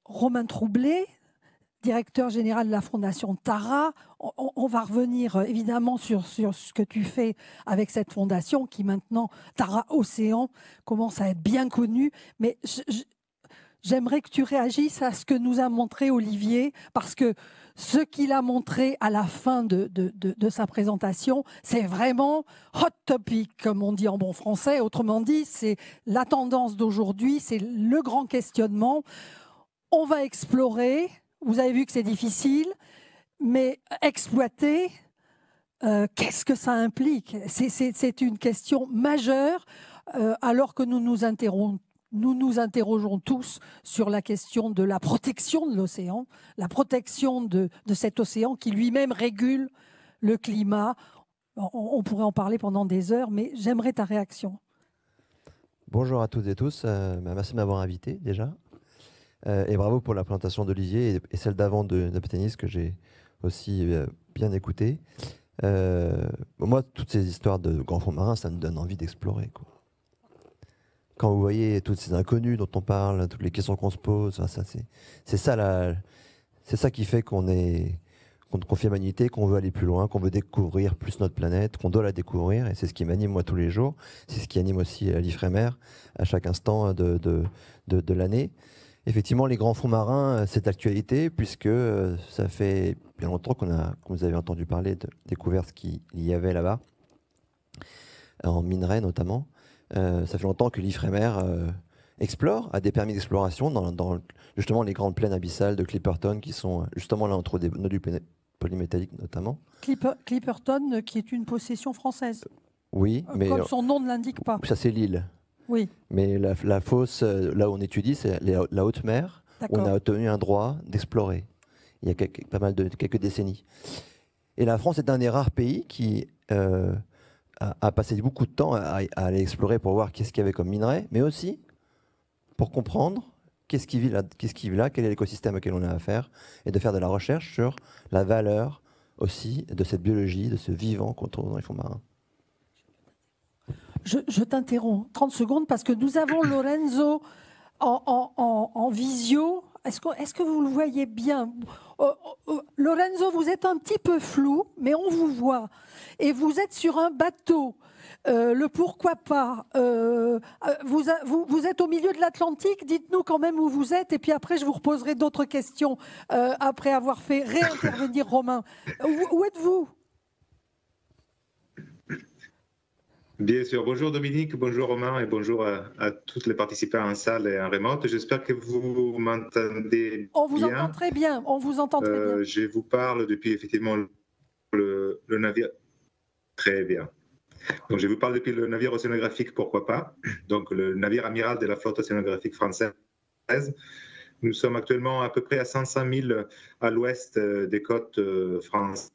Romain Troublé, directeur général de la Fondation Tara. On va revenir évidemment sur ce que tu fais avec cette fondation qui maintenant, Tara Océan, commence à être bien connue. Mais j'aimerais que tu réagisses à ce que nous a montré Olivier, parce que ce qu'il a montré à la fin de sa présentation, c'est vraiment hot topic, comme on dit en bon français. Autrement dit, c'est la tendance d'aujourd'hui, c'est le grand questionnement. On va explorer, vous avez vu que c'est difficile, mais exploiter, qu'est-ce que ça implique? C'est une question majeure, alors que nous nous interrogeons tous sur la question de la protection de l'océan, la protection de cet océan qui lui-même régule le climat. On pourrait en parler pendant des heures, mais j'aimerais ta réaction. Bonjour à toutes et tous, merci de m'avoir invité déjà. Et bravo pour la présentation d'Olivier et celle d'avant de Pétanis que j'ai aussi bien écouté. Moi, toutes ces histoires de grands fonds marins, ça me donne envie d'explorer, quoi. Quand vous voyez toutes ces inconnus dont on parle, toutes les questions qu'on se pose, c'est ça qui fait qu'on fait l'humanité, qu'on veut aller plus loin, qu'on veut découvrir plus notre planète, qu'on doit la découvrir. Et c'est ce qui m'anime moi tous les jours. C'est ce qui anime aussi l'Ifremer à chaque instant de l'année. Effectivement, les grands fonds marins, c'est d'actualité puisque ça fait bien longtemps comme vous avez entendu parler de découvertes qu'il y avait là-bas, en minerais notamment. Ça fait longtemps que l'Ifremer explore, a des permis d'exploration dans justement les grandes plaines abyssales de Clipperton qui sont justement là entre des nodules polymétalliques notamment. Clipperton, qui est une possession française. Oui, mais comme son nom ne l'indique pas. Ça c'est l'île. Oui. Mais la fosse, là où on étudie, c'est la haute mer, où on a obtenu un droit d'explorer il y a quelques décennies. Et la France est un des rares pays qui a passé beaucoup de temps à aller explorer pour voir qu'est-ce qu'il y avait comme minerai, mais aussi pour comprendre qu'est-ce qui vit là, quel est l'écosystème auquel on a affaire, et de faire de la recherche sur la valeur aussi de cette biologie, de ce vivant qu'on trouve dans les fonds marins. Je t'interromps 30 secondes parce que nous avons Lorenzo en visio. Est-ce que vous le voyez bien? Lorenzo, vous êtes un petit peu flou, mais on vous voit. Et vous êtes sur un bateau. Le pourquoi pas. Vous êtes au milieu de l'Atlantique. Dites-nous quand même où vous êtes. Et puis après, je vous reposerai d'autres questions après avoir fait réintervenir Romain. Où êtes-vous? Bien sûr. Bonjour Dominique, bonjour Romain et bonjour à tous les participants en salle et en remote. J'espère que vous m'entendez bien. On vous entend très bien. On vous entend très bien. Je vous parle depuis effectivement le navire. Très bien. Donc je vous parle depuis le navire océanographique Pourquoi pas. Donc le navire amiral de la flotte océanographique française. Nous sommes actuellement à peu près à 500 000 à l'ouest des côtes françaises.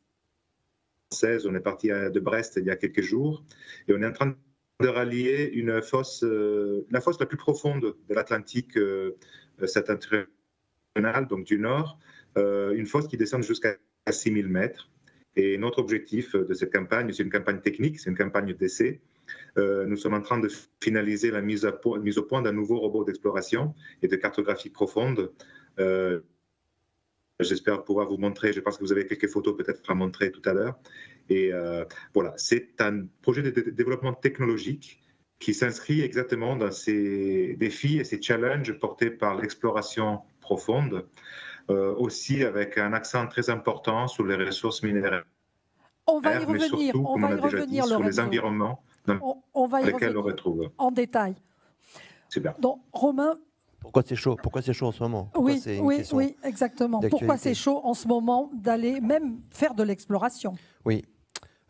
On est parti de Brest il y a quelques jours et on est en train de rallier une fosse, la fosse la plus profonde de l'Atlantique septentrional, donc du nord, une fosse qui descend jusqu'à 6000 mètres. Et notre objectif de cette campagne, c'est une campagne technique, c'est une campagne d'essai. Nous sommes en train de finaliser la mise au point d'un nouveau robot d'exploration et de cartographie profonde. J'espère pouvoir vous montrer, je pense que vous avez quelques photos peut-être à montrer tout à l'heure. Et voilà, c'est un projet de développement technologique qui s'inscrit exactement dans ces défis et ces challenges portés par l'exploration profonde, aussi avec un accent très important sur les ressources minéraires. On va y mais revenir, surtout, on comme va on y a déjà revenir, dit, sur les Lorenzo. environnements dans On va y lesquels on revenir retrouve. en détail. Super. Donc, Romain. Pourquoi c'est chaud? Pourquoi c'est chaud en ce moment? Oui, exactement. Pourquoi c'est chaud en ce moment d'aller même faire de l'exploration? Oui.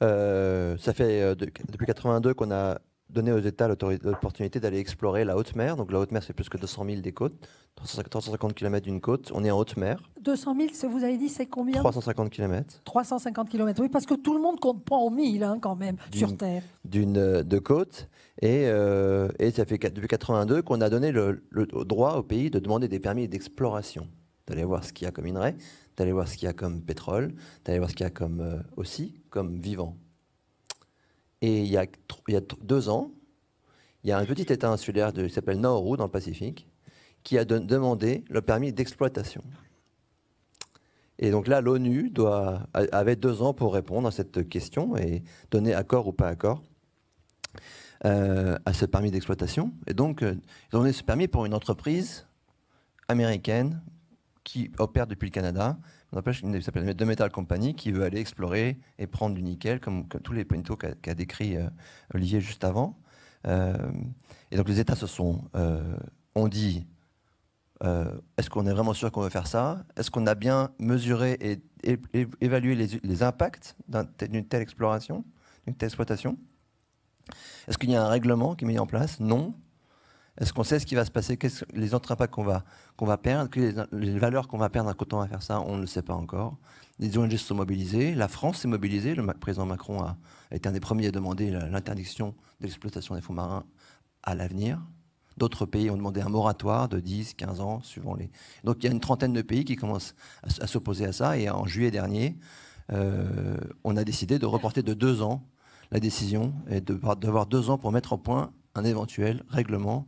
Ça fait depuis 82 qu'on a donné aux États l'opportunité d'aller explorer la haute mer. Donc la haute mer, c'est plus que 200 000 des côtes, 350 km d'une côte. On est en haute mer. 200 000, vous avez dit, c'est combien? 350 km. 350 km, oui, parce que tout le monde compte pas en 1000 quand même, sur Terre. De côte. Et ça fait depuis 82 qu'on a donné le droit au pays de demander des permis d'exploration, d'aller voir ce qu'il y a comme minerai, d'aller voir ce qu'il y a comme pétrole, d'aller voir ce qu'il y a comme, aussi comme vivant. Et il y a 2 ans, il y a un petit état insulaire qui s'appelle Nauru dans le Pacifique, qui a demandé le permis d'exploitation. Et donc là, l'ONU avait 2 ans pour répondre à cette question et donner accord ou pas accord à ce permis d'exploitation. Et donc, ils ont donné ce permis pour une entreprise américaine qui opère depuis le Canada. On appelle, il s'appelle The Metal Company, qui veut aller explorer et prendre du nickel, comme tous les points qu'a décrit Olivier juste avant. Et donc les États ont dit, est-ce qu'on est vraiment sûr qu'on veut faire ça? Est-ce qu'on a bien mesuré et évalué les impacts d'une telle exploration, d'une telle exploitation? Est-ce qu'il y a un règlement qui est mis en place? Non. Est-ce qu'on sait ce qui va se passer? Les autres impacts qu'on va perdre? Les valeurs qu'on va perdre quand on va faire ça? On ne le sait pas encore. Les ONG se sont mobilisées. La France s'est mobilisée. Le président Macron a été un des premiers à demander l'interdiction de l'exploitation des fonds marins à l'avenir. D'autres pays ont demandé un moratoire de 10, 15 ans, suivant les... Donc il y a une trentaine de pays qui commencent à s'opposer à ça. Et en juillet dernier, on a décidé de reporter de 2 ans la décision et d'avoir 2 ans pour mettre au point un éventuel règlement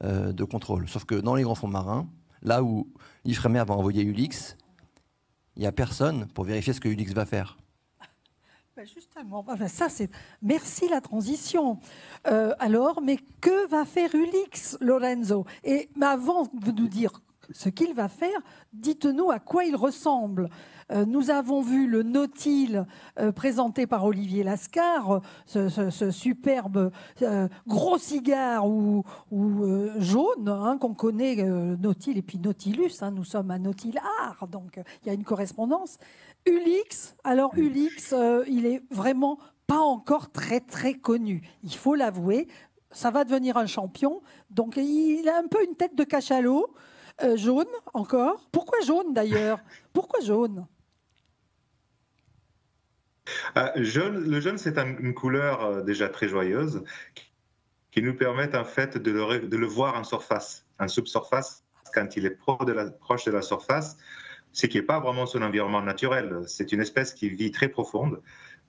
de contrôle. Sauf que dans les grands fonds marins, là où l'Ifremer va envoyer Ulix, il n'y a personne pour vérifier ce que Ulix va faire. Justement, ça c'est... Merci la transition. Alors, mais que va faire Ulix, Lorenzo? Et avant de nous dire ce qu'il va faire, dites-nous à quoi il ressemble. Nous avons vu le Nautile présenté par Olivier Lascar, ce superbe gros cigare ou jaune hein, qu'on connaît, Nautile et puis Nautilus. Hein, nous sommes à Nautilart, donc il y a une correspondance. Ulix, alors Ulix, il est vraiment pas encore très très connu, il faut l'avouer. Ça va devenir un champion, donc il a un peu une tête de cachalot. Jaune encore. Pourquoi jaune d'ailleurs? Pourquoi jaune? Le jaune, c'est une couleur déjà très joyeuse qui nous permet en fait de le voir en surface, en subsurface, quand il est proche de la surface, ce qui n'est pas vraiment son environnement naturel. C'est une espèce qui vit très profonde,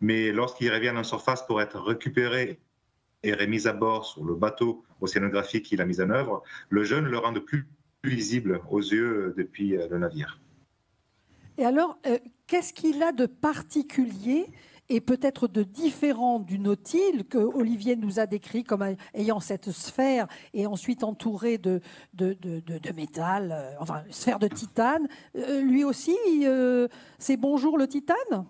mais lorsqu'il revient en surface pour être récupéré et remis à bord sur le bateau océanographique qu'il a mis en œuvre, le jaune le rend de plus visible aux yeux depuis le navire. Et alors, qu'est-ce qu'il a de particulier et peut-être de différent du Nautile que Olivier nous a décrit comme ayant cette sphère et ensuite entourée de métal, enfin, sphère de titane? Lui aussi, c'est bonjour le titane?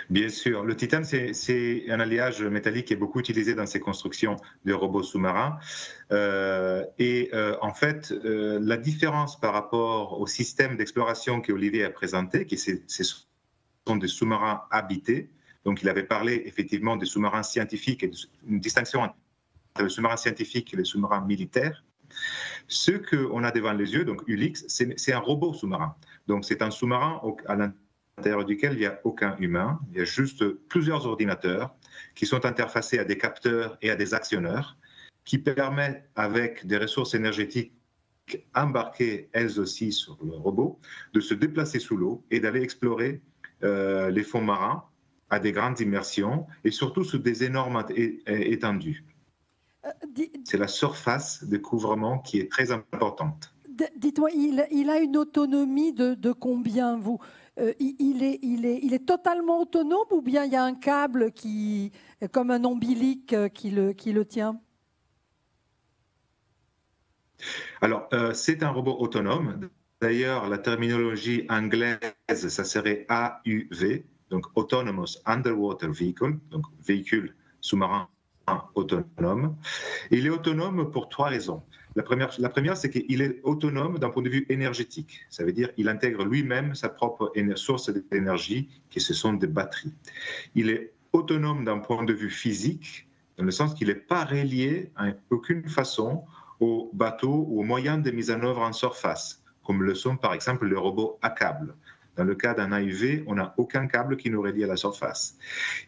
Bien sûr, le titane, c'est un alliage métallique qui est beaucoup utilisé dans ces constructions de robots sous-marins. En fait, la différence par rapport au système d'exploration qu'Olivier a présenté, ce sont des sous-marins habités. Donc, il avait parlé effectivement des sous-marins scientifiques et une distinction entre les sous-marins scientifiques et les sous-marins militaires. Ce qu'on a devant les yeux, donc Ulix, c'est un robot sous-marin. Donc, c'est un sous-marin à l'intérieur duquel il n'y a aucun humain, il y a juste plusieurs ordinateurs qui sont interfacés à des capteurs et à des actionneurs qui permettent, avec des ressources énergétiques embarquées elles aussi sur le robot, de se déplacer sous l'eau et d'aller explorer les fonds marins à des grandes immersions et surtout sous des énormes étendues. C'est la surface de couvrement qui est très importante. Dites-moi, il a une autonomie de combien, vous? Il est totalement autonome ou bien il y a un câble comme un ombilic qui le tient? Alors, c'est un robot autonome. D'ailleurs, la terminologie anglaise, ça serait AUV, donc Autonomous Underwater Vehicle, donc véhicule sous-marin autonome. Il est autonome pour 3 raisons. La première, c'est qu'il est autonome d'un point de vue énergétique. Ça veut dire qu'il intègre lui-même sa propre source d'énergie, qui ce sont des batteries. Il est autonome d'un point de vue physique, dans le sens qu'il n'est pas relié à aucune façon aux bateaux ou aux moyens de mise en œuvre en surface, comme le sont par exemple les robots à câble. Dans le cas d'un AUV, on n'a aucun câble qui nous relie à la surface.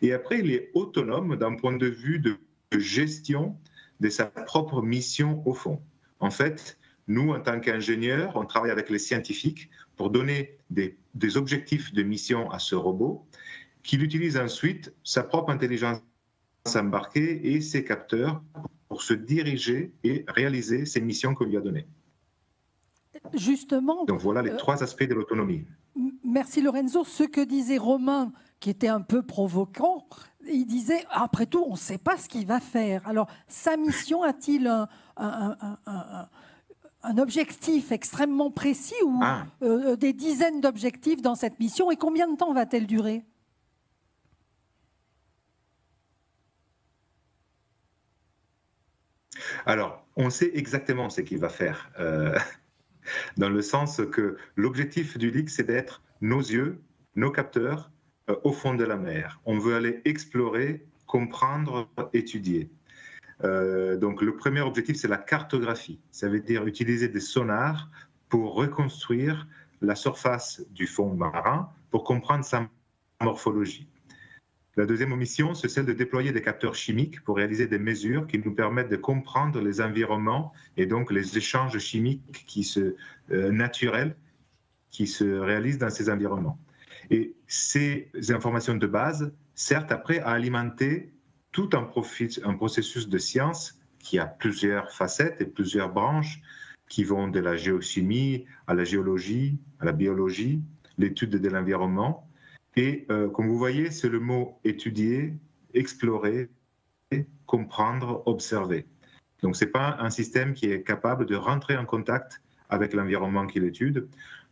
Et après, il est autonome d'un point de vue de gestion de sa propre mission au fond. En fait, nous, en tant qu'ingénieurs, on travaille avec les scientifiques pour donner des objectifs de mission à ce robot, qu'il utilise ensuite sa propre intelligence embarquer et ses capteurs pour se diriger et réaliser ces missions qu'on lui a données. Justement, Donc voilà les trois aspects de l'autonomie. merci Lorenzo. Ce que disait Romain, qui était un peu provoquant, il disait, après tout, on ne sait pas ce qu'il va faire. Alors, sa mission a-t-il un objectif extrêmement précis ou des dizaines d'objectifs dans cette mission? Et combien de temps va-t-elle durer? Alors, on sait exactement ce qu'il va faire, dans le sens que l'objectif du LIC, c'est d'être nos yeux, nos capteurs, au fond de la mer. On veut aller explorer, comprendre, étudier. Donc le premier objectif, c'est la cartographie. Ça veut dire utiliser des sonars pour reconstruire la surface du fond marin, pour comprendre sa morphologie. La deuxième mission, c'est celle de déployer des capteurs chimiques pour réaliser des mesures qui nous permettent de comprendre les environnements et donc les échanges chimiques naturels qui se réalisent dans ces environnements. Et ces informations de base servent après à alimenter tout un processus de science qui a plusieurs facettes et plusieurs branches qui vont de la géochimie à la géologie, à la biologie, l'étude de l'environnement. Et comme vous voyez, c'est le mot étudier, explorer, comprendre, observer. Donc ce n'est pas un système qui est capable de rentrer en contact avec l'environnement qu'il étude.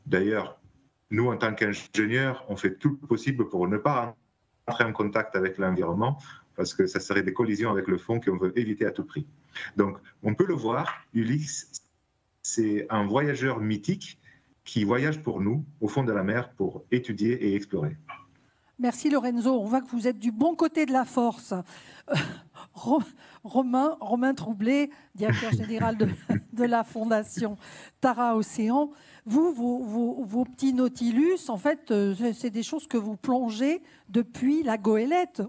D'ailleurs, nous, en tant qu'ingénieurs, on fait tout le possible pour ne pas rentrer en contact avec l'environnement, parce que ça serait des collisions avec le fond qu'on veut éviter à tout prix. Donc, on peut le voir, Ulysse, c'est un voyageur mythique qui voyage pour nous, au fond de la mer, pour étudier et explorer. Merci Lorenzo, on voit que vous êtes du bon côté de la force. Romain Troublé, directeur général de la Fondation Tara Océan. Vous, vos petits Nautilus, en fait, c'est des choses que vous plongez depuis la goélette.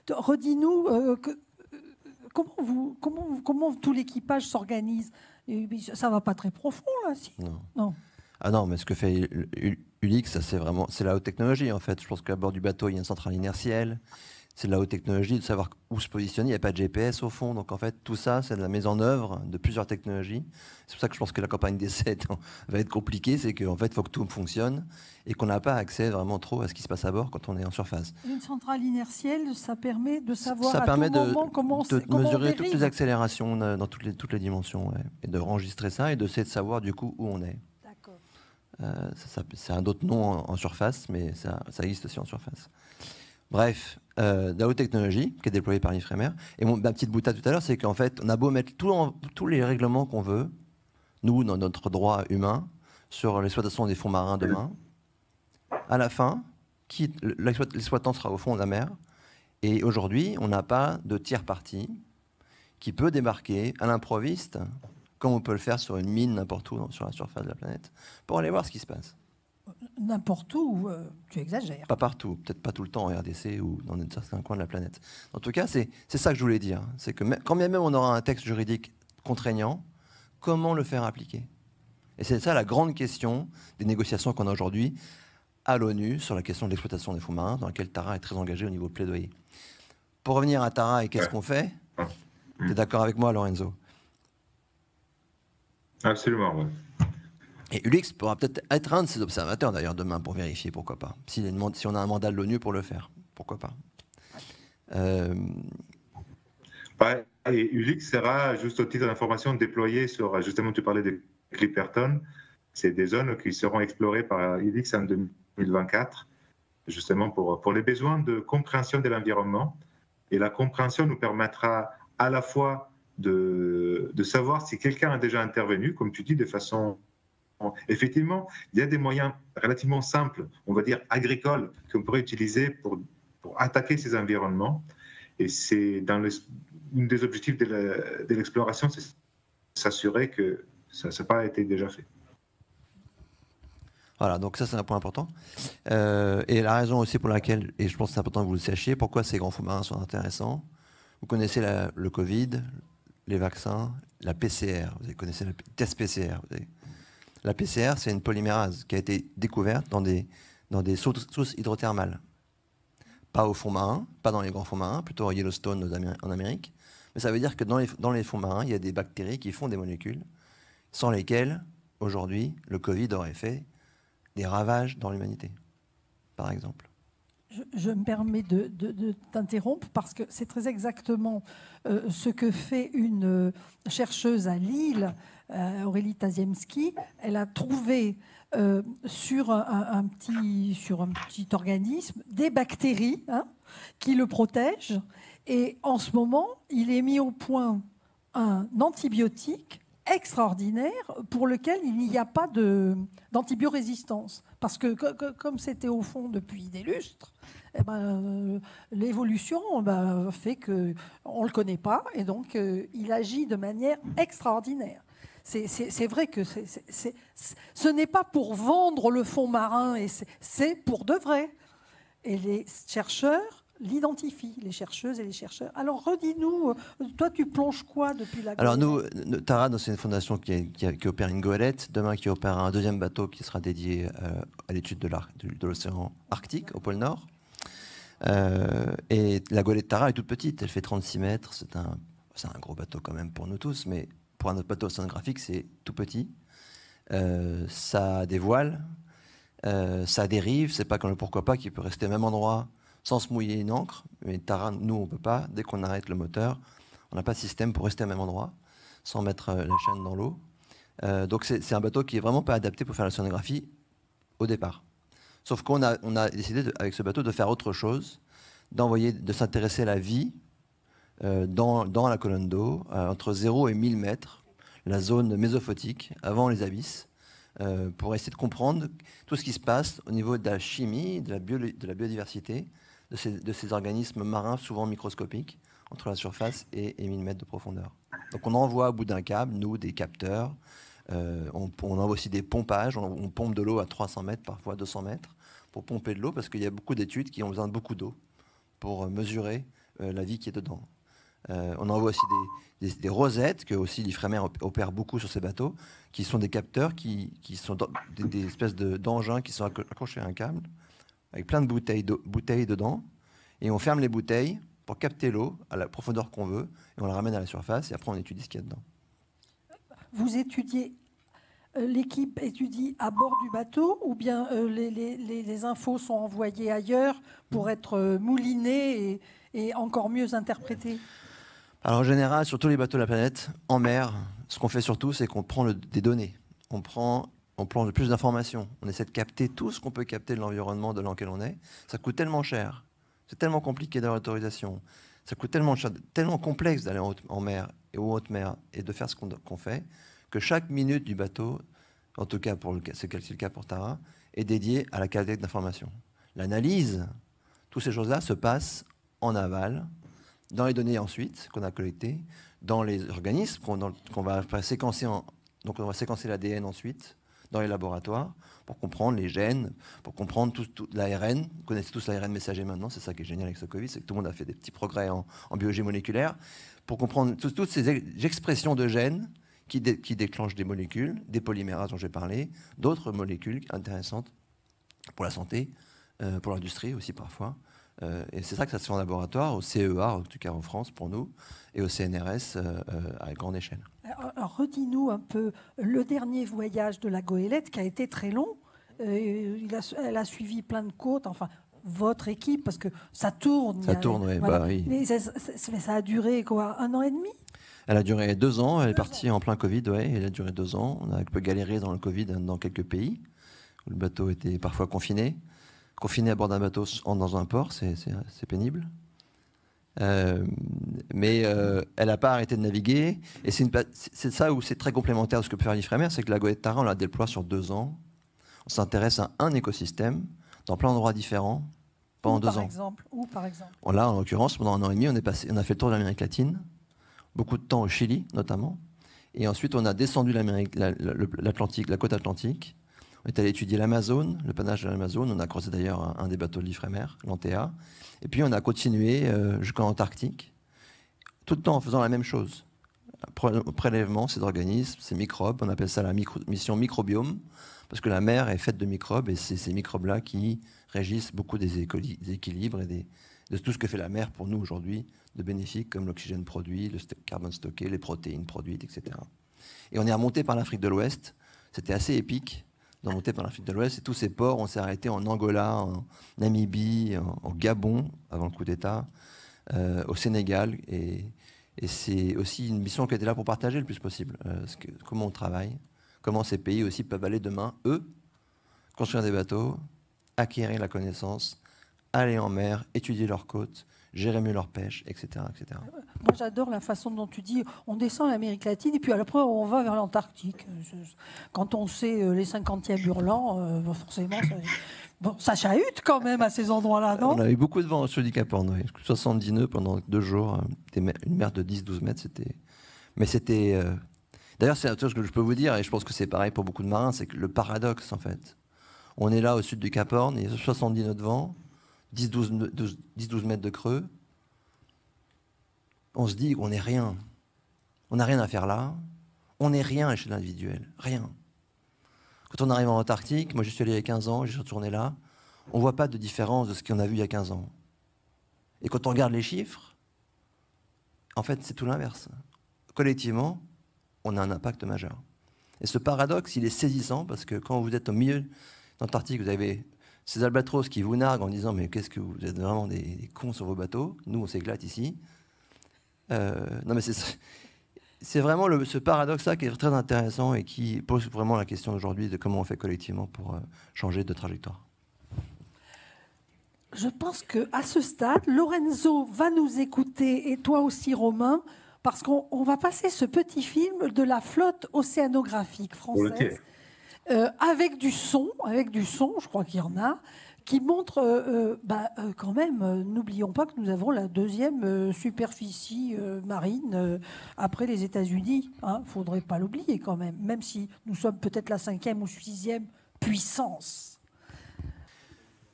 Redis-nous, comment tout l'équipage s'organise? Ça ne va pas très profond, là, si? Non. Ah non, mais ce que fait Ulyx, c'est la haute technologie, en fait. Je pense qu'à bord du bateau, il y a une centrale inertielle. C'est de la haute technologie, de savoir où se positionner. Il n'y a pas de GPS au fond. Donc, en fait, tout ça, c'est de la mise en œuvre de plusieurs technologies. C'est pour ça que je pense que la campagne d'essai va être compliquée. C'est qu'en fait, il faut que tout fonctionne et qu'on n'a pas accès vraiment trop à ce qui se passe à bord quand on est en surface. Une centrale inertielle, ça permet de savoir ça permet tout moment comment mesurer on toutes les accélérations dans toutes les dimensions. Ouais. Et de enregistrer ça et d'essayer de savoir du coup où on est. C'est un autre nom en surface, mais ça existe aussi en surface. Bref, de la haute technologie qui est déployée par l'Ifremer. Et ma petite boutade tout à l'heure, c'est qu'en fait, on a beau mettre tous les règlements qu'on veut, nous, dans notre droit humain, sur l'exploitation des fonds marins demain, à la fin, l'exploitant sera au fond de la mer. Et aujourd'hui, on n'a pas de tiers parti qui peut débarquer à l'improviste, comme on peut le faire sur une mine n'importe où sur la surface de la planète, pour aller voir ce qui se passe. N'importe où, tu exagères. Pas partout, peut-être pas tout le temps en RDC ou dans certains coins de la planète. En tout cas, c'est ça que je voulais dire. C'est que quand même on aura un texte juridique contraignant, comment le faire appliquer? Et c'est ça la grande question des négociations qu'on a aujourd'hui à l'ONU sur la question de l'exploitation des fonds marins, dans laquelle Tara est très engagée au niveau de plaidoyer. Pour revenir à Tara et qu'est-ce qu'on fait? Tu es d'accord avec moi, Lorenzo? Absolument, oui. Et Ulyx pourra peut-être être un de ces observateurs, d'ailleurs, demain, pour vérifier, pourquoi pas. Si on a un mandat de l'ONU pour le faire, pourquoi pas. Et Ulyx sera, juste au titre d'information, déployé sur, justement, tu parlais de Clipperton, c'est des zones qui seront explorées par Ulyx en 2024, justement pour les besoins de compréhension de l'environnement. Et la compréhension nous permettra à la fois de savoir si quelqu'un a déjà intervenu, comme tu dis, de façon... Effectivement, il y a des moyens relativement simples, on va dire agricoles, qu'on pourrait utiliser pour attaquer ces environnements. Et c'est un des objectifs de l'exploration, c'est s'assurer que ça n'a pas été déjà fait. Voilà, donc ça c'est un point important. Et la raison aussi pour laquelle, et je pense que c'est important que vous le sachiez, pourquoi ces grands fonds marins sont intéressants. Vous connaissez le Covid, les vaccins, la PCR, vous connaissez le test PCR. La PCR, c'est une polymérase qui a été découverte dans des sources hydrothermales pas au fond marin, pas dans les grands fonds marins, plutôt au Yellowstone en Amérique. Mais ça veut dire que dans les fonds marins, il y a des bactéries qui font des molécules sans lesquelles, aujourd'hui, le Covid aurait fait des ravages dans l'humanité, par exemple. Je me permets de t'interrompre parce que c'est très exactement ce que fait une chercheuse à Lille, Aurélie Taziemski. Elle a trouvé sur un petit organisme des bactéries qui le protègent. Et en ce moment, il est mis au point un antibiotique extraordinaire pour lequel il n'y a pas d'antibiorésistance. Parce que comme c'était au fond depuis des lustres, l'évolution fait qu'on ne le connaît pas et donc il agit de manière extraordinaire. C'est vrai que ce n'est pas pour vendre le fond marin, c'est pour de vrai. Et les chercheurs l'identifient, les chercheuses et les chercheurs. Alors redis-nous, toi tu plonges quoi depuis la Alors nous, Tara, c'est une fondation qui opère une goélette, demain qui opère un deuxième bateau qui sera dédié à l'étude de l'océan Arctique, au pôle Nord. Et la goélette Tara est toute petite, elle fait 36 mètres, c'est un gros bateau quand même pour nous tous, mais pour un autre bateau océanographique, c'est tout petit. Ça a des voiles, ça dérive, c'est pas comme le pourquoi pas qui peut rester au même endroit sans se mouiller une encre. Mais Tara, nous, on ne peut pas. Dès qu'on arrête le moteur, on n'a pas de système pour rester au même endroit sans mettre la chaîne dans l'eau. Donc c'est un bateau qui n'est vraiment pas adapté pour faire l'océanographie au départ. Sauf qu'on a décidé, avec ce bateau, de faire autre chose, de s'intéresser à la vie dans la colonne d'eau, entre 0 et 1000 mètres, la zone mésophotique, avant les abysses, pour essayer de comprendre tout ce qui se passe au niveau de la chimie, de la biodiversité, de ces organismes marins souvent microscopiques, entre la surface et 1000 mètres de profondeur. Donc on envoie au bout d'un câble, nous, des capteurs, on envoie aussi des pompages, on pompe de l'eau à 300 mètres, parfois 200 mètres, pour pomper de l'eau, parce qu'il y a beaucoup d'études qui ont besoin de beaucoup d'eau pour mesurer la vie qui est dedans. On envoie aussi des rosettes, que aussi l'Ifremer opère beaucoup sur ces bateaux, qui sont des capteurs, qui sont des espèces d'engins qui sont accrochés à un câble, avec plein de bouteilles dedans, et on ferme les bouteilles pour capter l'eau à la profondeur qu'on veut, et on la ramène à la surface, et après on étudie ce qu'il y a dedans. Vous étudiez, l'équipe étudie à bord du bateau, ou bien les infos sont envoyées ailleurs pour être moulinées et encore mieux interprétées? Alors en général, sur tous les bateaux de la planète, en mer, ce qu'on fait surtout, c'est qu'on prend des données. On prend le plus d'informations. On essaie de capter tout ce qu'on peut capter de l'environnement dans lequel on est. Ça coûte tellement cher. C'est tellement compliqué d'avoir l'autorisation. Ça coûte tellement cher, tellement complexe d'aller en mer et en haute mer et de faire ce qu'on fait, que chaque minute du bateau, en tout cas c'est le cas pour Tara, est dédiée à la qualité d'information. L'analyse, toutes ces choses-là se passent en aval, dans les données ensuite qu'on a collectées, dans les organismes qu'on va séquencer. Donc on va séquencer l'ADN ensuite dans les laboratoires pour comprendre les gènes, pour comprendre tout l'ARN. Vous connaissez tous l'ARN messager maintenant, c'est ça qui est génial avec ce Covid, c'est que tout le monde a fait des petits progrès en biologie moléculaire pour comprendre toutes ces expressions de gènes qui déclenchent des molécules, des polymérases dont j'ai parlé, d'autres molécules intéressantes pour la santé, pour l'industrie aussi parfois. Et c'est ça que ça se fait en laboratoire, au CEA, en tout cas en France pour nous, et au CNRS à grande échelle. Alors redis-nous un peu le dernier voyage de la goélette qui a été très long. Elle a suivi plein de côtes, enfin votre équipe, parce que ça tourne. Ça tourne, oui. Voilà. Bah, oui. Mais ça a duré quoi, 1 an et demi? Elle a duré 2 ans, elle est partie en plein Covid, ouais, elle a duré 2 ans. On a un peu galéré dans le Covid dans quelques pays, où le bateau était parfois confiné. Confiné à bord d'un bateau dans un port, c'est pénible. Mais elle n'a pas arrêté de naviguer. Et c'est ça où c'est très complémentaire de ce que peut faire l'Ifremer, c'est que la goélette Tara, on la déploie sur 2 ans. On s'intéresse à un écosystème dans plein d'endroits différents pendant 2 ans. Où par exemple? Là, en l'occurrence, pendant 1 an et demi, on a fait le tour de l'Amérique latine, beaucoup de temps au Chili notamment. Et ensuite, on a descendu l'Atlantique, la côte atlantique. On est allé étudier l'Amazone, le panache de l'Amazone. On a croisé d'ailleurs un des bateaux de l'Ifremer, l'Antea. Et puis on a continué jusqu'en Antarctique, tout le temps en faisant la même chose. Prélèvement, ces organismes, ces microbes, on appelle ça la mission microbiome, parce que la mer est faite de microbes, et c'est ces microbes-là qui régissent beaucoup des équilibres de tout ce que fait la mer pour nous aujourd'hui, de bénéfiques comme l'oxygène produit, le carbone stocké, les protéines produites, etc. Et on est remonté par l'Afrique de l'Ouest. C'était assez épique de remonter par l'Afrique de l'Ouest. Et tous ces ports, on s'est arrêté en Angola, en Namibie, en Gabon, avant le coup d'État, au Sénégal. Et c'est aussi une mission qui était là pour partager le plus possible. Comment on travaille, comment ces pays aussi peuvent aller demain, eux, construire des bateaux, acquérir la connaissance, aller en mer, étudier leurs côtes, gérer mieux leur pêche, etc., etc. Moi, j'adore la façon dont tu dis, on descend l'Amérique latine et puis après, on va vers l'Antarctique. Quand on sait les 50e hurlants, forcément, ça chahute quand même à ces endroits-là, non? On a eu beaucoup de vent sur du Cap Horn, oui. 70 nœuds pendant 2 jours, une mer de 10-12 mètres, c'était... Mais c'était... D'ailleurs, c'est un truc que je peux vous dire, et je pense que c'est pareil pour beaucoup de marins, c'est que le paradoxe, en fait. On est là au sud du Cap Horn, il y a 70 nœuds de vent, 10-12 mètres de creux. On se dit qu'on n'est rien. On n'a rien à faire là. On n'est rien à l'échelle individuelle. Rien. Quand on arrive en Antarctique, moi je suis allé il y a 15 ans, je suis retourné là, on ne voit pas de différence de ce qu'on a vu il y a 15 ans. Et quand on regarde les chiffres, en fait c'est tout l'inverse. Collectivement, on a un impact majeur. Et ce paradoxe, il est saisissant parce que quand vous êtes au milieu de l'Antarctique, vous avez ces albatros qui vous narguent en disant « mais qu'est-ce que vous êtes vraiment des cons sur vos bateaux, nous on s'éclate ici ». Non mais c'est vraiment ce paradoxe-là qui est très intéressant et qui pose vraiment la question aujourd'hui de comment on fait collectivement pour changer de trajectoire. Je pense qu'à ce stade, Lorenzo va nous écouter, et toi aussi Romain, parce qu'on va passer ce petit film de la flotte océanographique française avec du son, je crois qu'il y en a, qui montre quand même, n'oublions pas que nous avons la 2e superficie marine après les États-Unis. Il ne faudrait pas l'oublier quand même si nous sommes peut-être la 5e ou 6e puissance.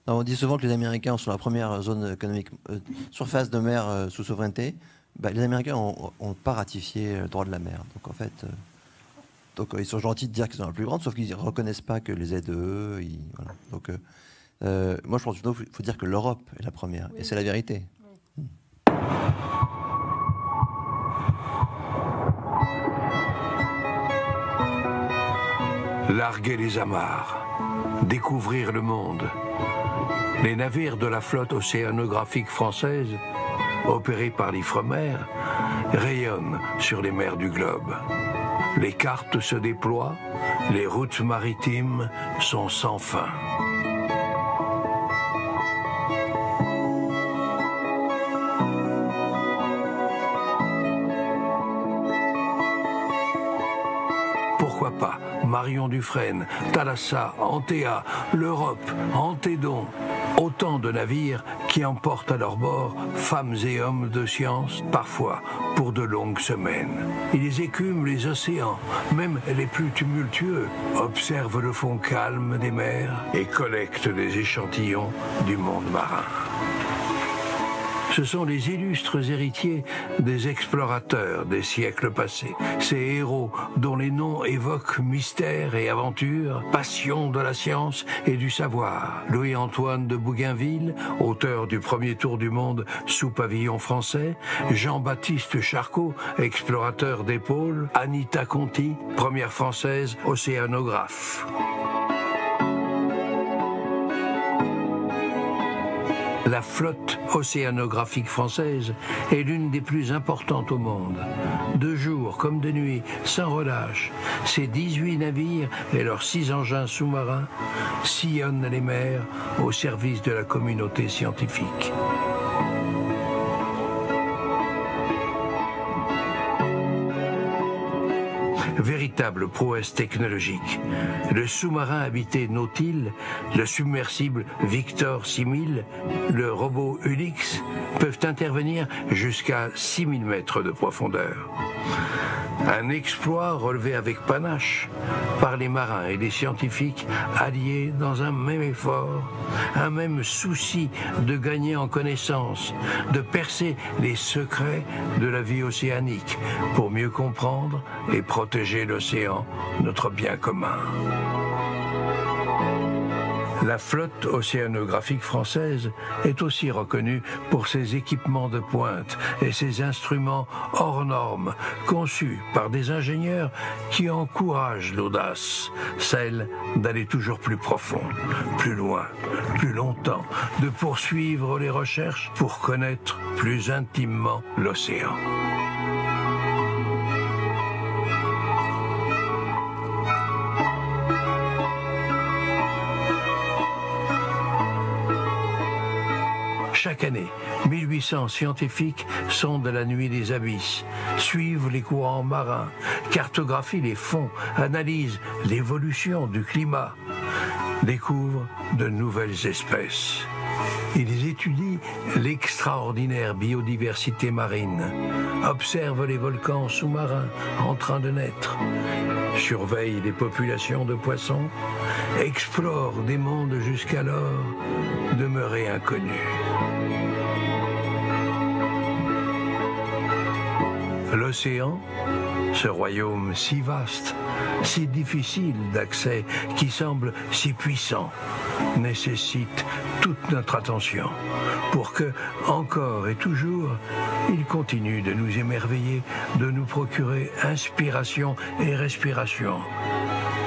Alors, on dit souvent que les Américains sont la première zone économique, surface de mer sous souveraineté. Les Américains n'ont pas ratifié le droit de la mer. Donc en fait, ils sont gentils de dire qu'ils sont la plus grande, sauf qu'ils ne reconnaissent pas que les ZEE. Voilà. Donc, moi, je pense qu'il faut dire que l'Europe est la première, oui. Et c'est la vérité. Oui. Larguer les amarres, découvrir le monde. Les navires de la flotte océanographique française, opérés par l'Ifremer, rayonnent sur les mers du globe. Les cartes se déploient, les routes maritimes sont sans fin. Pourquoi pas Marion Dufresne, Thalassa, Antea, l'Europe, Antédon, autant de navires qui emportent à leur bord femmes et hommes de science, parfois pour de longues semaines. Ils écument les océans, même les plus tumultueux, observent le fond calme des mers et collectent des échantillons du monde marin. Ce sont les illustres héritiers des explorateurs des siècles passés. Ces héros dont les noms évoquent mystère et aventure, passion de la science et du savoir. Louis-Antoine de Bougainville, auteur du premier tour du monde sous pavillon français. Jean-Baptiste Charcot, explorateur des pôles. Anita Conti, première française océanographe. La flotte océanographique française est l'une des plus importantes au monde. De jour comme de nuit, sans relâche, ses 18 navires et leurs 6 engins sous-marins sillonnent les mers au service de la communauté scientifique. Véritable prouesse technologique. Le sous-marin habité Nautile, le submersible Victor 6000, le robot Ulix peuvent intervenir jusqu'à 6000 mètres de profondeur. Un exploit relevé avec panache par les marins et les scientifiques alliés dans un même effort, un même souci de gagner en connaissance, de percer les secrets de la vie océanique pour mieux comprendre et protéger l'océan, notre bien commun. La flotte océanographique française est aussi reconnue pour ses équipements de pointe et ses instruments hors normes, conçus par des ingénieurs qui encouragent l'audace, celle d'aller toujours plus profond, plus loin, plus longtemps, de poursuivre les recherches pour connaître plus intimement l'océan. Chaque année, 1800 scientifiques sondent la nuit des abysses, suivent les courants marins, cartographient les fonds, analysent l'évolution du climat, découvrent de nouvelles espèces. Ils étudient l'extraordinaire biodiversité marine, observent les volcans sous-marins en train de naître, surveillent les populations de poissons, explorent des mondes jusqu'alors demeurés inconnus. L'océan, ce royaume si vaste, si difficile d'accès, qui semble si puissant, nécessite toute notre attention pour que, encore et toujours, il continue de nous émerveiller, de nous procurer inspiration et respiration.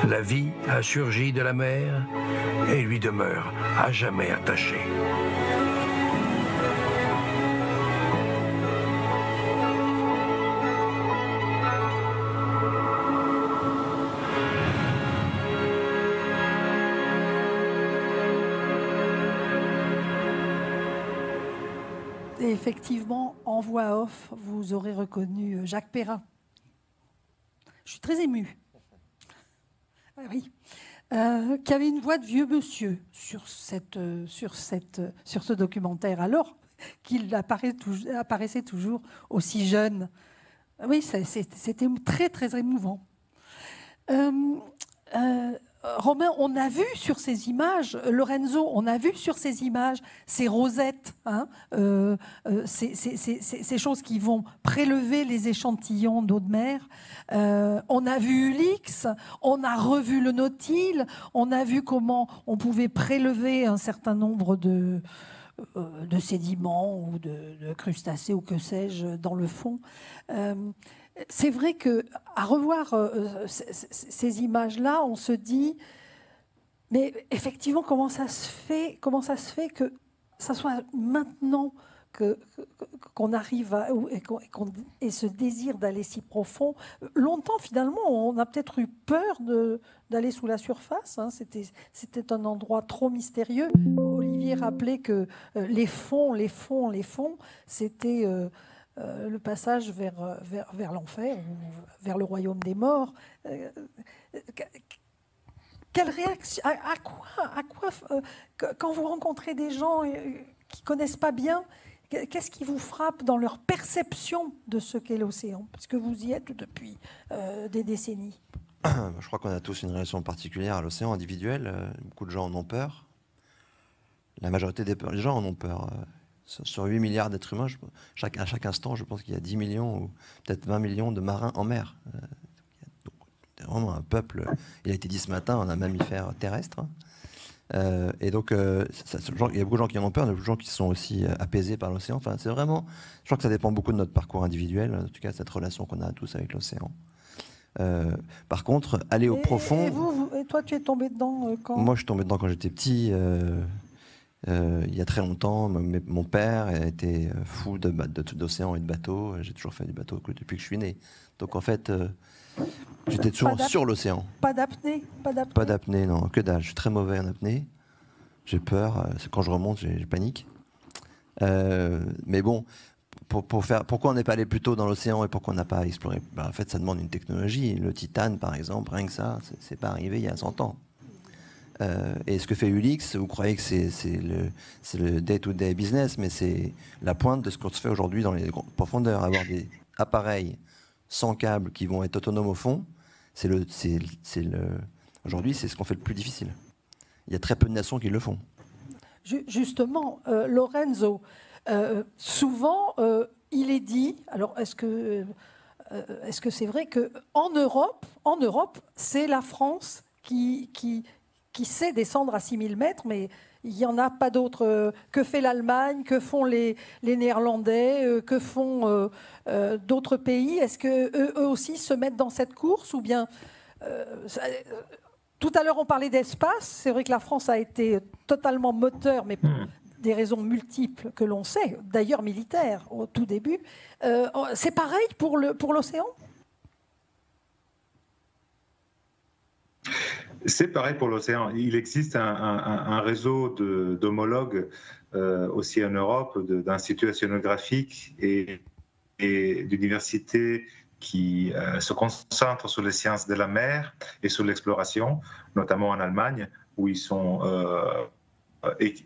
La vie a surgi de la mer et lui demeure à jamais attachée. Et effectivement, en voix off, vous aurez reconnu Jacques Perrin. Je suis très émue. Ah oui. Qui avait une voix de vieux monsieur sur ce documentaire, alors qu'il apparaissait toujours aussi jeune. Oui, c'était très, très émouvant. Romain, on a vu sur ces images, Lorenzo, on a vu sur ces images ces rosettes, hein, ces choses qui vont prélever les échantillons d'eau de mer. On a vu Ulix, on a revu le Nautile, on a vu comment on pouvait prélever un certain nombre de sédiments ou de crustacés ou que sais-je dans le fond. C'est vrai qu'à revoir ces images-là, on se dit, mais effectivement, comment ça se fait que ça soit maintenant qu'on arrive et ce désir d'aller si profond. Longtemps, finalement, on a peut-être eu peur d'aller sous la surface. Hein. C'était un endroit trop mystérieux. Olivier rappelait que les fonds, c'était... le passage vers l'enfer, vers le royaume des morts. Quelle réaction, à quoi quand vous rencontrez des gens qui ne connaissent pas bien, qu'est-ce qui vous frappe dans leur perception de ce qu'est l'océan? Parce que vous y êtes depuis des décennies. Je crois qu'on a tous une relation particulière à l'océan individuel. Beaucoup de gens en ont peur. La majorité des gens en ont peur. Sur 8 milliards d'êtres humains, à chaque instant, je pense qu'il y a 10 millions ou peut-être 20 millions de marins en mer. C'est vraiment un peuple. Il a été dit ce matin, un mammifère terrestre. Et donc, il y a beaucoup de gens qui en ont peur, il y a beaucoup de gens qui sont aussi apaisés par l'océan. Enfin, c'est vraiment. Je crois que ça dépend beaucoup de notre parcours individuel, en tout cas cette relation qu'on a tous avec l'océan. Par contre, aller au profond. Et toi, tu es tombé dedans quand? Moi, je suis tombé dedans quand j'étais petit. Il y a très longtemps, mon père était fou d'océan et de bateaux. J'ai toujours fait du bateau depuis que je suis né. Donc en fait, j'étais toujours sur l'océan. Pas d'apnée? Pas d'apnée, non, que dalle. Je suis très mauvais en apnée. J'ai peur. Quand je remonte, je panique. Mais bon, pourquoi on n'est pas allé plus tôt dans l'océan et pourquoi on n'a pas exploré? En fait, ça demande une technologie. Le titane, par exemple, rien que ça, c'est pas arrivé il y a 100 ans. Et ce que fait Ulix, vous croyez que c'est le day-to-day business, mais c'est la pointe de ce qu'on se fait aujourd'hui dans les profondeurs. Avoir des appareils sans câbles qui vont être autonomes au fond, aujourd'hui, c'est ce qu'on fait le plus difficile. Il y a très peu de nations qui le font. Justement, Lorenzo, souvent, il est dit, alors est-ce que c'est vrai qu'en Europe, c'est la France qui qui sait descendre à 6000 mètres, mais il n'y en a pas d'autres. Que fait l'Allemagne? Que font les Néerlandais? Que font d'autres pays? Est-ce qu'eux aussi se mettent dans cette course ou bien tout à l'heure, on parlait d'espace. C'est vrai que la France a été totalement moteur, mais pour des raisons multiples que l'on sait, d'ailleurs militaires au tout début. C'est pareil pour l'océan? C'est pareil pour l'océan. Il existe un réseau d'homologues aussi en Europe, d'instituts océanographiques et d'universités qui se concentrent sur les sciences de la mer et sur l'exploration, notamment en Allemagne, où ils sont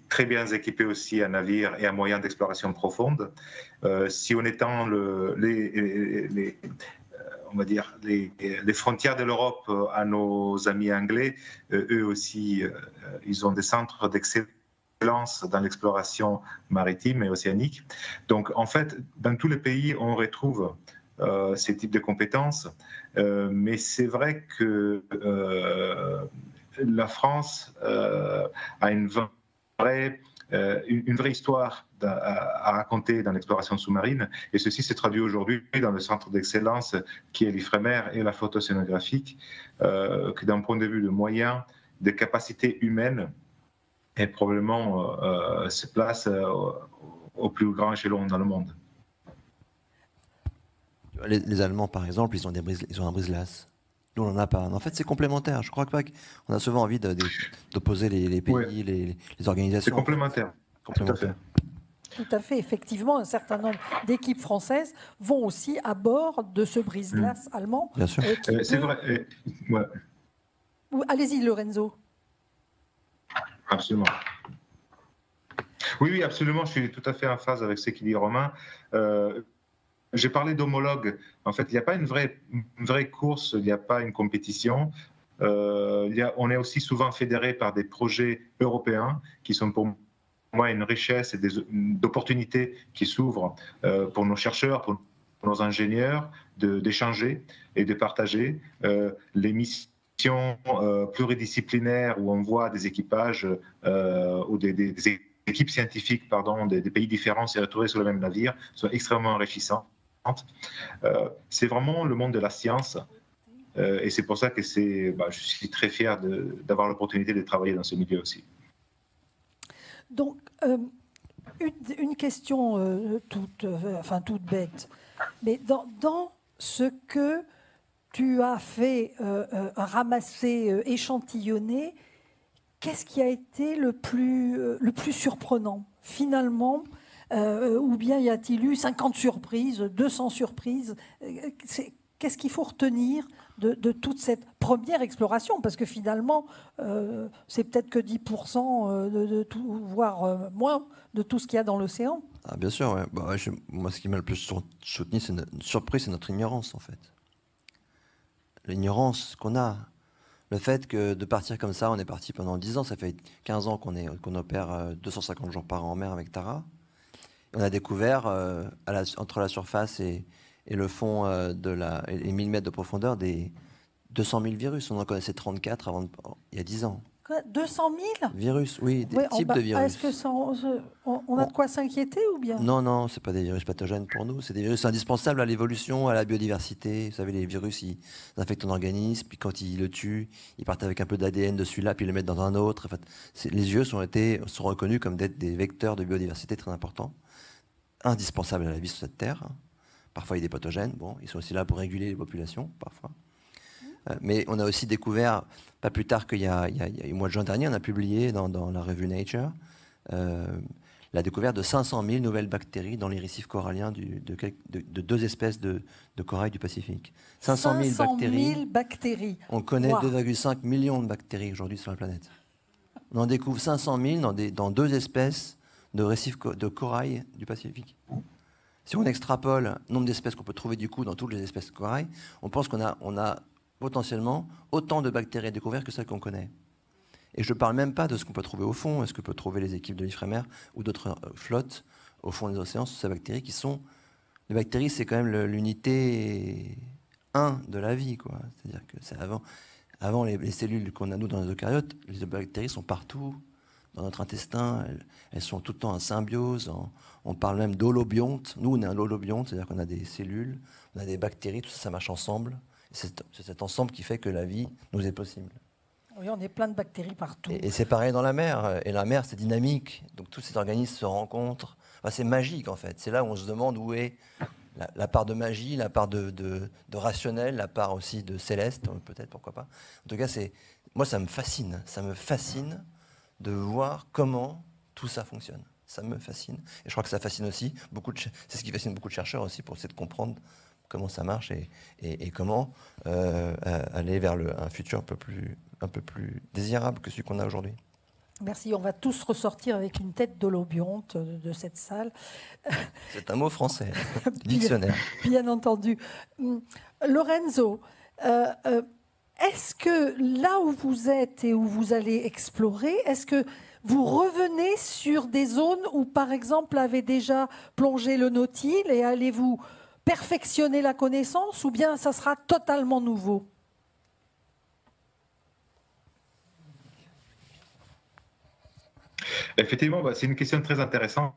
très bien équipés aussi à navires et à moyens d'exploration profonde. Si on étend on va dire, les frontières de l'Europe à nos amis anglais, eux aussi, ils ont des centres d'excellence dans l'exploration maritime et océanique. Donc, en fait, dans tous les pays, on retrouve ces types de compétences, mais c'est vrai que la France a une vraie histoire à raconter dans l'exploration sous-marine, et ceci s'est traduit aujourd'hui dans le centre d'excellence qui est l'Ifremer et la flotte océanographique, qui d'un point de vue de moyens, de capacités humaines, et probablement se place au plus grand échelon dans le monde. Les Allemands, par exemple, ils ont un brise-glace. Nous, on n'en a pas. En fait, c'est complémentaire. Je crois pas qu'on a souvent envie d'opposer les pays, Oui. les organisations. C'est complémentaire. Complémentaire. Tout à fait. Effectivement, un certain nombre d'équipes françaises vont aussi à bord de ce brise-glace allemand. Bien sûr. C'est vrai. Ouais. Allez-y, Lorenzo. Absolument. Oui, absolument. Je suis tout à fait en phase avec ce qu'il dit Romain. J'ai parlé d'homologues. En fait, il n'y a pas une vraie course, il n'y a pas une compétition. On est aussi souvent fédéré par des projets européens qui sont pour moi une richesse et d'opportunités qui s'ouvrent pour nos chercheurs, pour nos ingénieurs, d'échanger et de partager. Les missions pluridisciplinaires où on voit des équipages ou des équipes scientifiques des pays différents se retrouver sur le même navire sont extrêmement enrichissantes. C'est vraiment le monde de la science et c'est pour ça que je suis très fier d'avoir l'opportunité de travailler dans ce milieu aussi. Donc, une question toute bête, mais dans ce que tu as fait, ramasser, échantillonner, qu'est-ce qui a été le plus surprenant finalement? Ou bien y a-t-il eu 50 surprises, 200 surprises? Qu'est-ce qu'il faut retenir de toute cette première exploration? Parce que finalement, c'est peut-être que 10% de tout, voire moins, de tout ce qu'il y a dans l'océan. Ah, bien sûr, ouais. Moi, ce qui m'a le plus surpris, c'est notre ignorance, en fait. L'ignorance qu'on a. Le fait que de partir comme ça, on est parti pendant 10 ans, ça fait 15 ans qu'on opère 250 jours par an en mer avec Tara. On a découvert, entre la surface et le fond et 1000 mètres de profondeur, des 200 000 virus. On en connaissait 34 il y a 10 ans. Quoi, 200 000 virus, oui, des types de virus. Est-ce qu'on a de quoi s'inquiéter ou bien? Non, ce pas des virus pathogènes pour nous. C'est des virus indispensables à l'évolution, à la biodiversité. Vous savez, les virus, ils infectent un organisme, puis quand ils le tuent, ils partent avec un peu d'ADN de celui-là, puis ils le mettent dans un autre. En fait, les virus sont reconnus comme d'être des vecteurs de biodiversité très importants, indispensables à la vie sur cette terre. Parfois, il y a des pathogènes. Bon, ils sont aussi là pour réguler les populations, parfois. Mais on a aussi découvert, pas plus tard qu'il y a au mois de juin dernier, on a publié dans la revue Nature la découverte de 500 000 nouvelles bactéries dans les récifs coralliens de 2 espèces de corail du Pacifique. 500 000 bactéries. On connaît 2,5 millions de bactéries aujourd'hui sur la planète. On en découvre 500 000 dans 2 espèces de récifs de corail du Pacifique. Si on extrapole le nombre d'espèces qu'on peut trouver du coup dans toutes les espèces de corail, on pense qu'on a potentiellement autant de bactéries à découvrir que celles qu'on connaît. Et je ne parle même pas de ce qu'on peut trouver au fond, ce que peuvent trouver les équipes de l'Ifremer ou d'autres flottes au fond des océans, sur ces bactéries qui sont... Les bactéries, c'est quand même l'unité 1 de la vie, quoi. C'est-à-dire que c'est Avant, les cellules qu'on a, nous, dans les eucaryotes, les bactéries sont partout, dans notre intestin. Elles sont tout le temps en symbiose. On parle même d'holobionte. Nous, on est un holobionte, c'est-à-dire qu'on a des cellules, on a des bactéries, tout ça, ça marche ensemble. C'est cet ensemble qui fait que la vie nous est possible. Oui, on est plein de bactéries partout. Et c'est pareil dans la mer. Et la mer, c'est dynamique. Donc tous ces organismes se rencontrent. Enfin, c'est magique, en fait. C'est là où on se demande où est la part de magie, la part de rationnel, la part aussi de céleste, peut-être, pourquoi pas. En tout cas, moi, ça me fascine. Ça me fascine de voir comment tout ça fonctionne. Ça me fascine. Et je crois que ça fascine aussi c'est ce qui fascine beaucoup de chercheurs aussi, pour essayer de comprendre comment ça marche et comment aller vers un futur un peu plus désirable que celui qu'on a aujourd'hui. Merci, on va tous ressortir avec une tête d'holobionte de cette salle. C'est un mot français, dictionnaire. Bien entendu. Lorenzo, est-ce que là où vous êtes et où vous allez explorer, est-ce que vous revenez sur des zones où, par exemple, avait déjà plongé le Nautile et allez-vous perfectionner la connaissance ou bien ça sera totalement nouveau? Effectivement, c'est une question très intéressante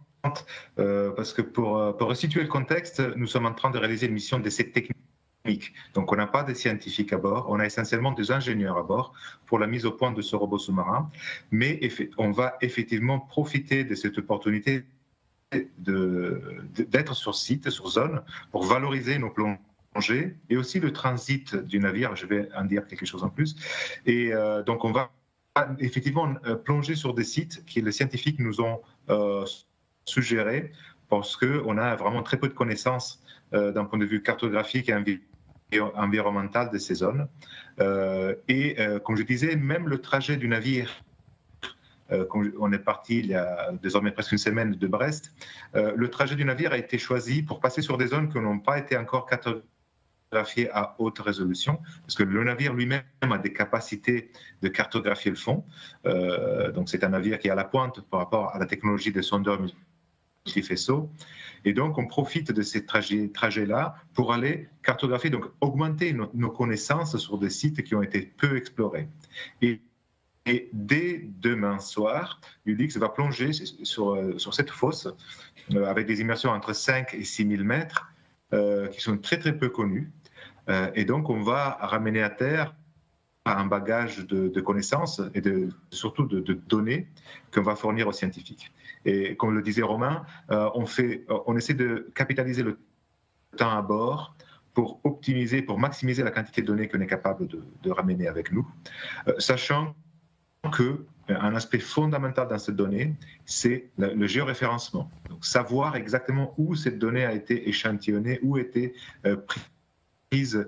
parce que pour resituer le contexte, nous sommes en train de réaliser une mission d'essai technique. Donc, on n'a pas de scientifiques à bord, on a essentiellement des ingénieurs à bord pour la mise au point de ce robot sous-marin. Mais on va effectivement profiter de cette opportunité d'être sur site, sur zone, pour valoriser nos plongées et aussi le transit du navire. Je vais en dire quelque chose en plus. Et donc, on va effectivement plonger sur des sites que les scientifiques nous ont suggérés parce qu'on a vraiment très peu de connaissances d'un point de vue cartographique et environnemental de ces zones. Comme je disais, même le trajet du navire, on est parti il y a désormais presque une semaine de Brest, le trajet du navire a été choisi pour passer sur des zones qui n'ont pas été encore cartographiées à haute résolution, parce que le navire lui-même a des capacités de cartographier le fond. Donc c'est un navire qui est à la pointe par rapport à la technologie des sondeurs multifaisceaux. Et donc on profite de ces trajets-là pour aller cartographier, donc augmenter nos connaissances sur des sites qui ont été peu explorés. Et dès demain soir, ULIX va plonger sur cette fosse avec des immersions entre 5 et 6 000 mètres qui sont très très peu connues. Et donc on va ramener à terre un bagage de connaissances et surtout de données qu'on va fournir aux scientifiques. Et comme le disait Romain, on essaie de capitaliser le temps à bord pour optimiser, pour maximiser la quantité de données qu'on est capable de ramener avec nous, sachant qu'un aspect fondamental dans cette donnée, c'est le géoréférencement. Donc, savoir exactement où cette donnée a été échantillonnée, où a été prise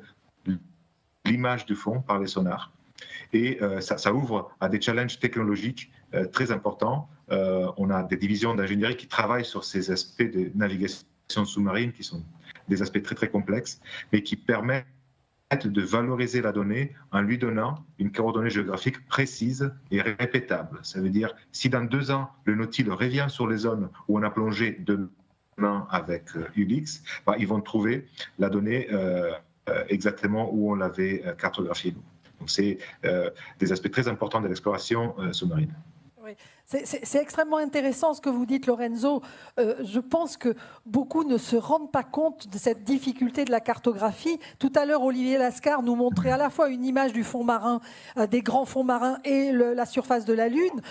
l'image du fond par les sonars. Et ça ouvre à des challenges technologiques très importants. On a des divisions d'ingénierie qui travaillent sur ces aspects de navigation sous-marine qui sont des aspects très très complexes, mais qui permettent de valoriser la donnée en lui donnant une coordonnée géographique précise et répétable. Ça veut dire, si dans 2 ans, le Nautile revient sur les zones où on a plongé demain avec ULIX, ils vont trouver la donnée exactement où on l'avait cartographiée. Donc, c'est des aspects très importants de l'exploration sous-marine. Oui. C'est extrêmement intéressant ce que vous dites, Lorenzo. Je pense que beaucoup ne se rendent pas compte de cette difficulté de la cartographie. Tout à l'heure, Olivier Lascar nous montrait à la fois une image du fond marin, des grands fonds marins et la surface de la Lune.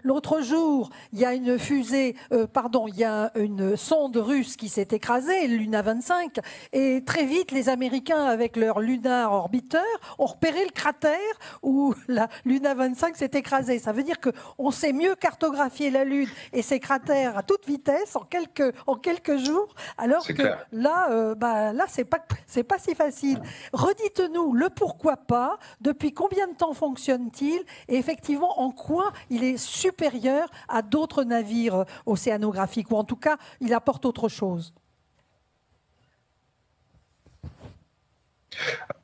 L'autre jour, il y a une il y a une sonde russe qui s'est écrasée, Luna 25, et très vite, les Américains, avec leur Lunar Orbiter, ont repéré le cratère où la Luna 25 s'est écrasée. Ça veut dire qu'on sait mieux cartographier la Lune et ses cratères à toute vitesse en quelques jours, alors que clair. Là, c'est pas si facile. Redites-nous le pourquoi pas, depuis combien de temps fonctionne-t-il et effectivement en quoi il est supérieur à d'autres navires océanographiques, ou en tout cas, il apporte autre chose.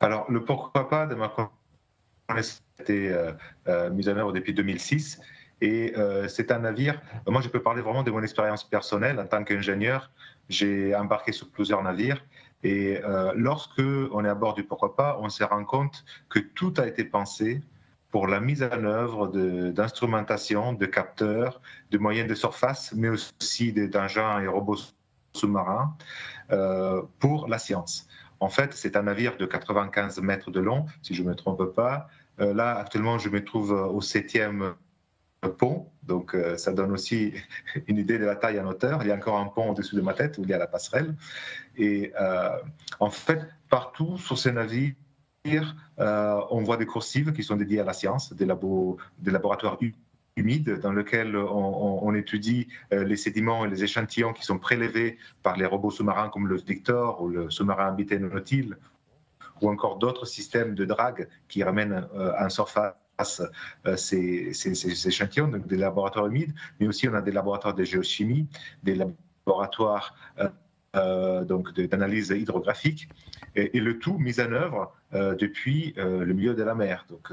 Alors, le pourquoi pas de ma connaissance a été mis en œuvre depuis 2006. Et c'est un navire, moi je peux parler vraiment de mon expérience personnelle en tant qu'ingénieur. J'ai embarqué sur plusieurs navires et lorsque on est à bord du Pourquoi pas, on se rend compte que tout a été pensé pour la mise en œuvre d'instrumentation, de capteurs, de moyens de surface, mais aussi d'engins et robots sous-marins pour la science. En fait, c'est un navire de 95 mètres de long, si je ne me trompe pas. Là, actuellement, je me trouve au 7e pont, donc ça donne aussi une idée de la taille en hauteur. Il y a encore un pont au-dessus de ma tête où il y a la passerelle. Et en fait, partout sur ces navires, on voit des coursives qui sont dédiées à la science, des laboratoires humides dans lesquels on étudie les sédiments et les échantillons qui sont prélevés par les robots sous-marins comme le Victor ou le sous-marin habité Nautil, ou encore d'autres systèmes de drague qui ramènent en surface ces échantillons, donc des laboratoires humides, mais aussi on a des laboratoires de géochimie, des laboratoires d'analyse hydrographique, et le tout mis en œuvre depuis le milieu de la mer, donc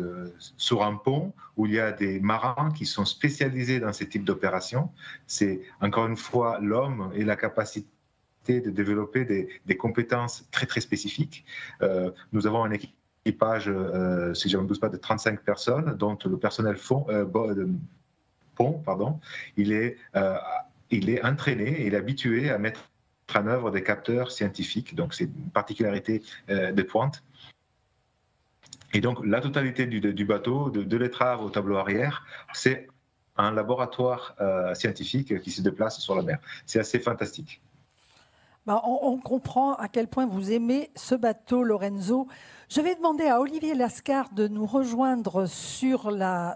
sur un pont où il y a des marins qui sont spécialisés dans ce type d'opération. C'est encore une fois l'homme et la capacité de développer des compétences très très spécifiques. Nous avons un équipage, si je ne m'abuse pas, de 35 personnes, dont le personnel pont, il est entraîné, il est habitué à mettre en œuvre des capteurs scientifiques, donc c'est une particularité de pointe. Et donc la totalité du bateau, de l'étrave au tableau arrière, c'est un laboratoire scientifique qui se déplace sur la mer. C'est assez fantastique. On comprend à quel point vous aimez ce bateau, Lorenzo. Je vais demander à Olivier Lascar de nous rejoindre sur la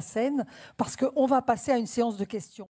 scène parce qu'on va passer à une séance de questions.